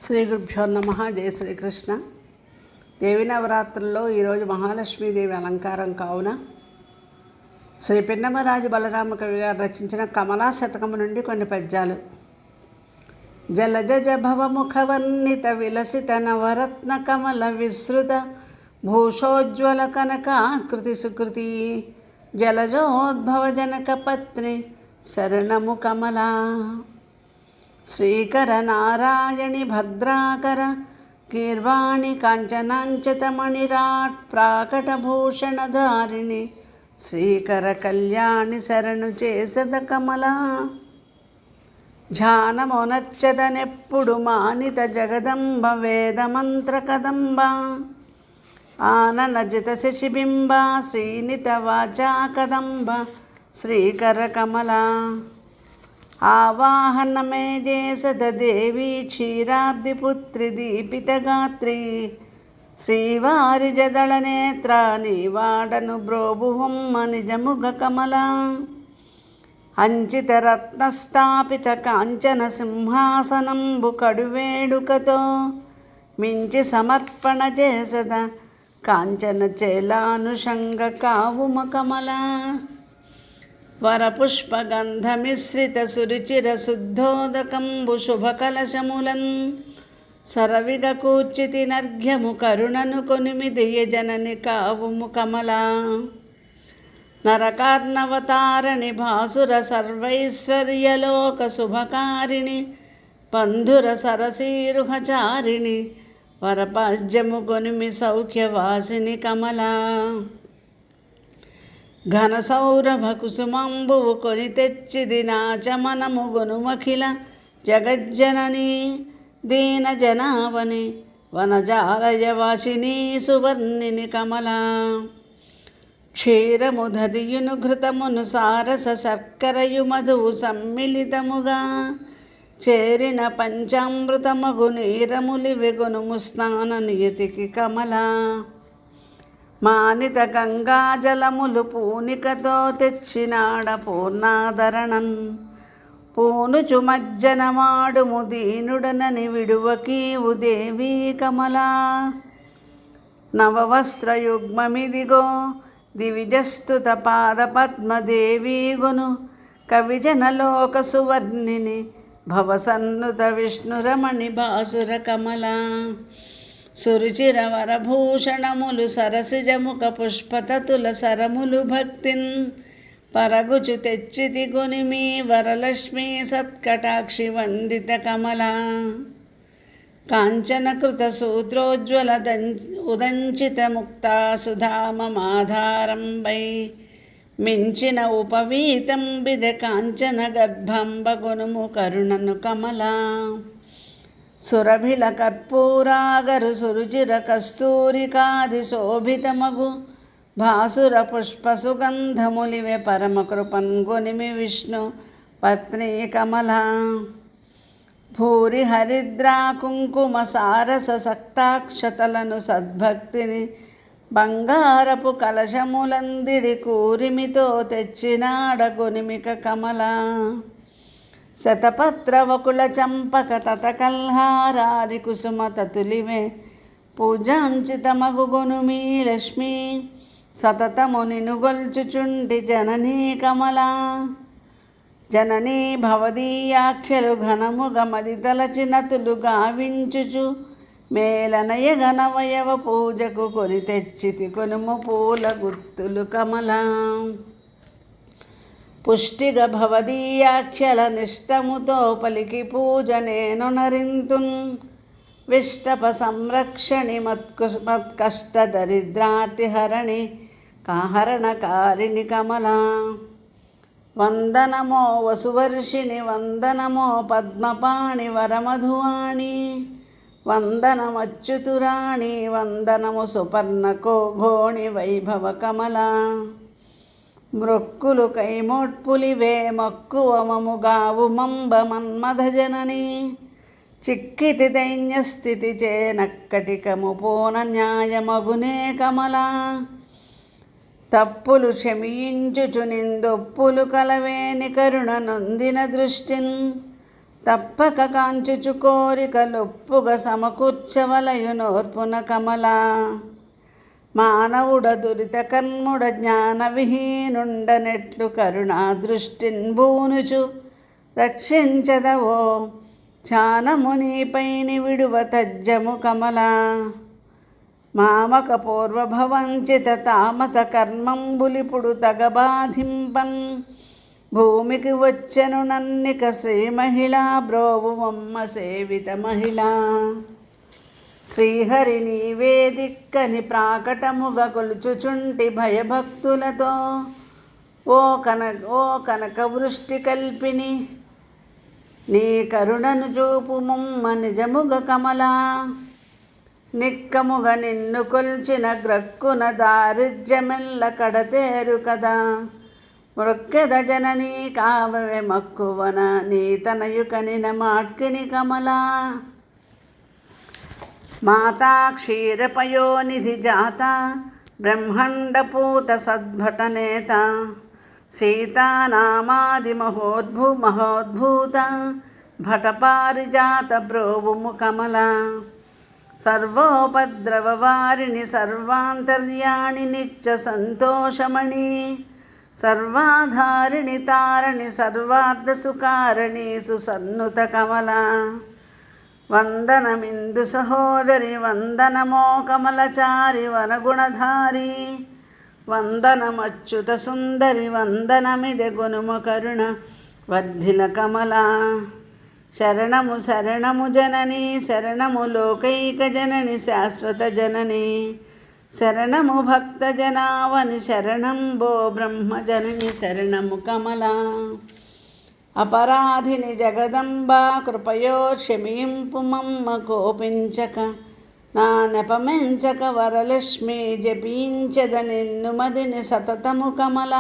శ్రీ గురుభ్యో నమః. జయ శ్రీకృష్ణ. దేవి నవరాత్రుల్లో ఈరోజు మహాలక్ష్మీదేవి అలంకారం కావున శ్రీ పిన్నమరాజు బలరామ కవి గారు రచించిన కమలా శతకము నుండి కొన్ని పద్యాలు. జలజ భవముఖవర్ణిత విలసిత నవరత్న కమల విస్తృత భూషోజ్వల కనకాకృతి సుకృతి జలజోద్భవ జనక పత్ని శరణము కమలా. శ్రీకర నారాయణి భద్రాకర కీర్వాణి కాంచనాంచితమణిరాట్ ప్రాకటభూషణధారిణి శ్రీకర కళ్యాణి శరణు చేసద కమలా. ధ్యానమునచ్చదనెప్పుడు మానిత జగదంబ వేదమంత్ర కదంబ ఆననజిత శశిబింబ శ్రీనిత వాచా కదంబ శ్రీకర కమలా. ఆవాహనమే చేసద దేవి క్షీరాబ్దిపుత్రి దీపితగాత్రి శ్రీవారి జదళ నేత్ర నీవాడను బ్రోభుహమ్మ నిజముగ కమలా. అంచిత రత్నస్థాపిత కాంచన సింహాసనంబు కడువేడుకతో మించి సమర్పణ చేసద కాంచన చేలానుషంగ కావుమ కమలా. వరపుష్పగంధమిశ్రిత సురుచిర శుద్ధోదకంబు శుభకలశములన్ సరవిగ కూర్చితి నర్ఘ్యము కరుణను కొనిమిదియ జనని కావుము కమలా. నరకార్ణవతారణి భాసుర సర్వైశ్వర్యలోక శుభకారిణి పంధుర సరసీరుహచారిణి వరపాజ్యము కొనిమి సౌఖ్యవాసిని కమలా. ఘన సౌరభ కుసుమంబువు కొని తెచ్చిది నాచమనము గొనుమఖిల జగజ్జనని దీన జనావని వనజాలయవాసిని సువర్ణిని కమలా. క్షీరము దధియును ఘృతమును సారస శర్కరయు మధువు సమ్మిళితముగా చేరిన పంచామృతమగు నీరములివెగొనుము స్నాన నియతికి కమలా. మానిత గంగాజలములు పూనికతో తెచ్చినాడ పూర్ణాదరణన్ పూనుచు మజ్జనమాడుము దీనుడనని విడువకీవు దేవీ కమలా. నవవస్త్రయుగ్మమిదిగో దివిజస్తుత పాద పద్మదేవీ గును కవిజనలోక సువర్ణిని భవసన్నుత విష్ణురమణి భాసుర కమలా. సురుచిర వరభూషణములు సరసిజముఖ పుష్పతతుల సరములు భక్తిన్ పరగుచు తెచ్చితి కొనిమి వరలక్ష్మీ సత్కటాక్షి వందిత కమలా. కాంచనకృత సూత్రోజ్వల ఉదంచిత ముక్తా సుధామమాధారంబై మించిన ఉపవీతం బిద కాంచన గర్భంబ గొనుము కరుణను కమలా. సురభిల కర్పూరాగరు సురుచిర కస్తూరికాది శోభితమగు భాసుర పుష్ప సుగంధములివే పరమకృపన్ గొనిమి విష్ణు పత్ని కమలా. భూరి హరిద్రా కుంకుమ సారస సక్తాక్షతలను సద్భక్తిని బంగారపు కలశములందిడి కూరిమితో తెచ్చినాడ గొనిమిక కమలా. శతపత్రవకుల చంపక తతకల్హారారి కుసుమ తతులివే పూజాంచితమగు గొనుమీ లక్ష్మీ సతతము నినుగొల్చుచుండి జననీ కమలా. జననీ భవదీయాఖ్యలు ఘనము గమది తలచినతులు గావించుచు మేలనయ ఘనవయవ పూజకు కొని తెచ్చితి కొనుము పూల గుత్తులు కమలా. పుష్టిగ భవదీయాఖ్యల నిష్టముతో పలికి పూజ నేను నరింతున్ విష్టప సంరక్షణి మత్కష్ట దరిద్రాతిహరణి కాహరణకారిణి కమలా. వందనమో వసువర్షిణి వందనమో పద్మపాణి వరమధువాణి వందనమచ్యుతురాణి వందనము సుపర్ణకో ఘోణి వైభవ కమలా. మృక్కులు కైమోట్పులివే మక్కువమముగావు మంబ మన్మథజనని చిక్కితి దైన్యస్థితి చేనక్కటికము పోన న్యాయమగునే కమలా. తప్పులు క్షమించుచు నిందొప్పులు కలవేని కరుణ నొందిన దృష్టిన్ తప్పక కాంచుచు కోరికలొప్పుగా సమకూర్చవలయునోర్పున కమల. మానవుడ దురిత కర్ముడ జ్ఞాన విహీనుండనెట్లు కరుణా దృష్టిన్ బూనుచు రక్షించదవో. ధ్యానమునిపైని విడువ తజ్జము కమల. మామక పూర్వభవంచిత తామస కర్మంబులిపుడు తగబాధింపన్. భూమికి వచ్చెను నన్నిక శ్రీ మహిళా బ్రోవుమమ్మ సేవిత మహిళ. శ్రీహరి నీవే దిక్కని ప్రాకటముగా కొలుచుచుంటి భయభక్తులతో. ఓ కనక వృష్టి కల్పిని నీ కరుణను చూపుమమ్మ నిజముగ కమల. నిక్కముగ నిన్ను కొల్చిన గ్రక్కున దారిద్ర్యమెల్ల కడతేరు కదా. మృక్కెద జననీ కావవే మక్కువన నీ తనయుకనిన మాట్కిని కమల. మాతా క్షీరపయోనిధి జాత బ్రహ్మాండపూత సద్భటనేత. సీతానామాది మహోద్భూత భటపారిజాత బ్రోవుము కమల. సర్వోపద్రవవారిణి సర్వాంతర్యాణి నిత్య సంతోషమణి. సర్వాధారిణి తారణి సర్వార్థసుకారణి సుసన్నుత కమల. వందనమిందు సహోదరి వందనమో కమలచారి వనగుణధారి. వందనమచ్యుత సుందరి వందనమిదె గునుమ కరుణ వర్ధిల కమల. శరణము శరణము జనని శరణము లోకైక జనని శాశ్వత జనని. శరణము భక్త జనావని శరణం భో బ్రహ్మజనని శరణము కమల. అపరాధిని జగదంబా కృపయో క్షమింపు మమ్మ కోపించక. నా నెపమెంచక వరలక్ష్మి జపించద నిన్ను మదిని సతతము కమల.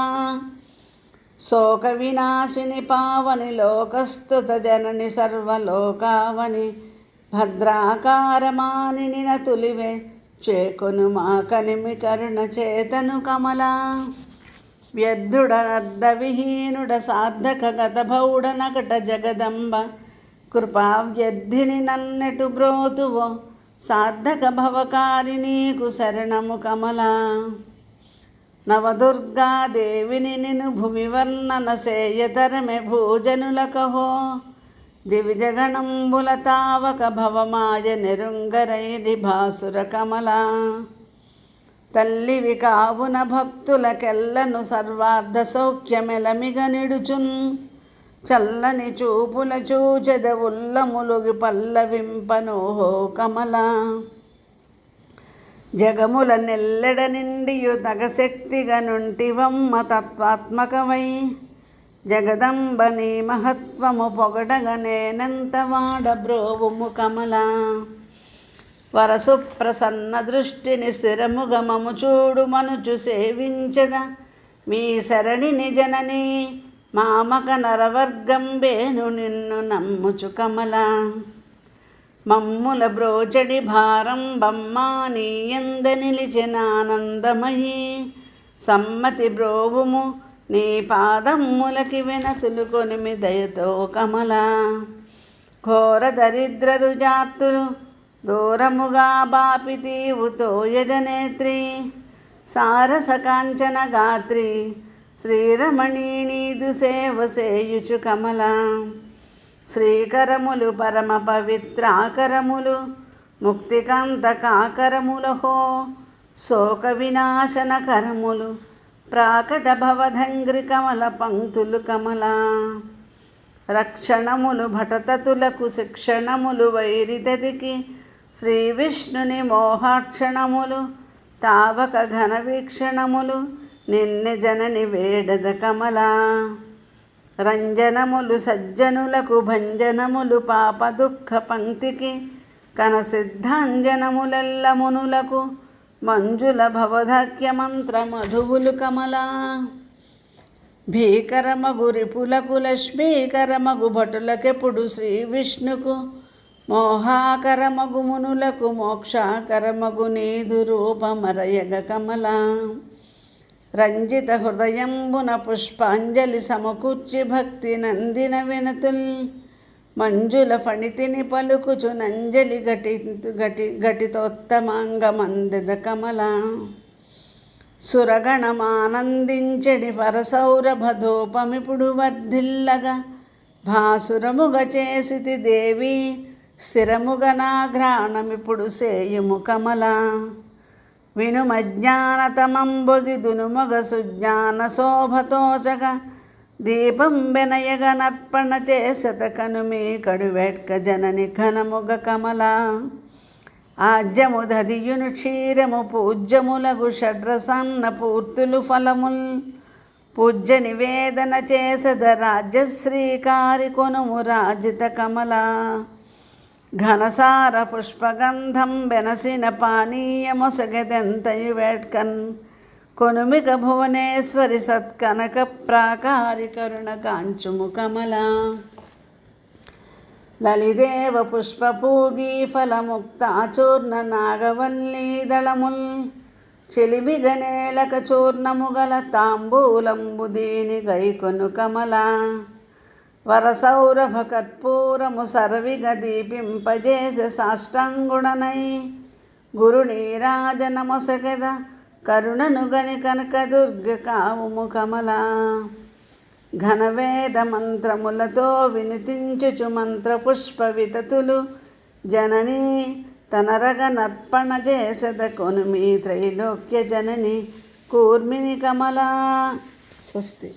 శోక వినాశిని పావని లోకస్తుత జనని సర్వలోకావని. భద్రాకారమానిని నతులివే చేకొను మా కనిమి కరుణ చేతను కమల. వ్యర్థుడ నర్ద విహీనుడ సార్థక గతభౌడ నకట జగదంబ. కృపావ్యర్థిని నన్నెటు బ్రోతువో సార్థక భవకారి నీకు శరణము కమల. నవదుర్గాదేవిని నిను భువి వర్ణన సేయతరమె భూజనులకహో. దివిజగణంబుల తావక భవమాయ నిరుంగరైరి భాసుర కమల. తల్లివి కావున భక్తులకెల్లను సర్వార్థ సౌఖ్యమెలమిగ నిడుచున్. చల్లని చూపుల చూచెద ఉల్లములుగి పల్లవింపనోహో కమల. జగముల నెల్లెడ నిండియు తగశక్తిగా నుంటివమ్మ తత్వాత్మకవై. జగదంబ నీ మహత్వము పొగడగ నేనెంత వాడ బ్రోవుము కమల. వరసుప్రసన్న దృష్టిని స్థిరముగమము చూడు మనుచు సేవించద. మీ శరణిని జనని మామక నరవర్గంబేను నిన్ను నమ్ముచు కమల. మమ్ముల బ్రోచడి భారం బమ్మా నీ యంద నిలిచెనానందమయీ. సమ్మతి బ్రోవుము నీ పాదమ్ములకి వెనతులు కొనిమి దయతో కమల. ఘోర దరిద్ర రుజార్తులు దూరముగా బాపితీవుతో యజనేత్రి. సారస కాంచన గాత్రి శ్రీరమణి నీదు సేవ సేయుచు కమల. శ్రీకరములు పరమ పవిత్రాకరములు ముక్తికాంత కాకరములహో. శోక వినాశన కరములు ప్రాకట భవధంగ్రి కమల పంక్తులు కమల. రక్షణములు భటతతులకు శిక్షణములు వైరితదికి. శ్రీ విష్ణుని మోహాక్షణములు తావక ఘన వీక్షణములు నిన్నె జనని వేడద కమల. రంజనములు సజ్జనులకు భంజనములు పాప దుఃఖ పంక్తికి. కన సిద్ధాంజనములెల్ల మునులకు మంజుల భవధాక్య మంత్ర మధువులు కమల. భీకరమగు రిపులకు లక్ష్మీకరమగు భటులకెప్పుడు శ్రీ విష్ణుకు. మోహాకరమగు మునులకు మోక్షాకరమగు నీదు రూపమరయగ కమల. రంజిత హృదయంబున పుష్పాంజలి సమకూర్చి భక్తి నందిన వినతుల్. మంజుల ఫణితిని పలుకుచు నంజలి ఘటితోత్తమాంగమందెద కమల సురగణమానందించెడి పరసౌరభధూపమిపుడు వర్ధిల్లగా భాసురముగ చేసితి దేవి స్థిరముగ నాఘ్రాణమిప్పుడు సేయుము కమల వినుమజ్ఞానతమంబొగి దునుమగ సుజ్ఞాన శోభతోచగ దీపం బెనయగ నర్పణ చేసత కనుమి కడువెట్క జనని ఘనముగ కమల ఆజ్యము దధియును క్షీరము పూజ్యములగు షడ్రసన్న పూర్తులు ఫలముల్ పూజ్య నివేదన చేసద రాజ్యశ్రీకారి కొనుము రాజిత కమల ఘనసార పుష్పగంధం బెనసిన పానీయమొసగెదెంతయు వేట్కన్ కొనుమిక భువనేశ్వరి సత్కనక ప్రాకారి కరుణ కాంచుము కమల లలిదేవ పుష్పపూగీ ఫలముక్తాచూర్ణ నాగవల్లీ దళముల్ చెలిమిగనేలక చూర్ణముగల తాంబూలంబు దీని గైకొను కమల వరసౌరభ కర్పూరము సర్విగ దీపింపజేసే సాష్టాంగుణనై గురు నీరాజనమొసగెద కరుణను గని కనకదుర్గ కావుము కమల ఘనవేద మంత్రములతో వినితించుచు మంత్రపుష్ప వితతులు జనని తనరగ నర్పణ చేసద కొనుమి త్రైలోక్య జనని కూర్మిని కమల. స్వస్తి.